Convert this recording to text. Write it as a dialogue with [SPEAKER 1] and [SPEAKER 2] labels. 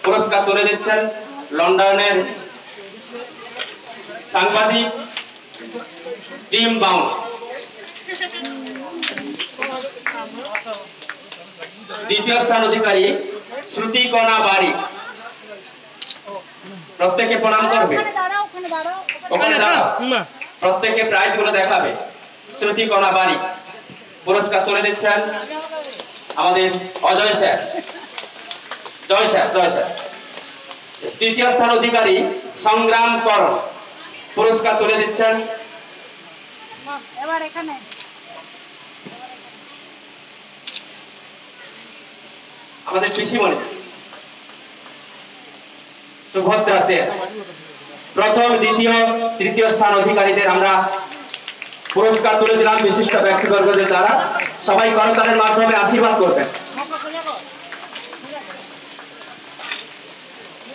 [SPEAKER 1] পুরস্কার তুলে দিচ্ছেন লন্ডনের সাংবাদিক টিম বাউন্স। দ্বিতীয় স্থান অধিকারী শ্রুতি কণা বাড়ি। প্রত্যেকে প্রণাম করবে, ওখানে দাঁড়াও, প্রত্যেকে প্রাইজ গুলো দেখাবে। শ্রুতি কণা বাড়ি পুরস্কার তুলে দিচ্ছেন আমাদের অজয় স্যার। জয় স্যার, জয় স্যার। তৃতীয় স্থান অধিকারী সংগ্রাম করণ পুরস্কার তুলে দিচ্ছেন আমাদের পিসিমণি সুভদ্রা সেন। প্রথম, দ্বিতীয়, তৃতীয় স্থান অধিকারীদের আমরা পুরস্কার তুলে দিলাম বিশিষ্ট ব্যক্তিবর্গদের দ্বারা। সবাই করতালের মাধ্যমে আশীর্বাদ করবেন।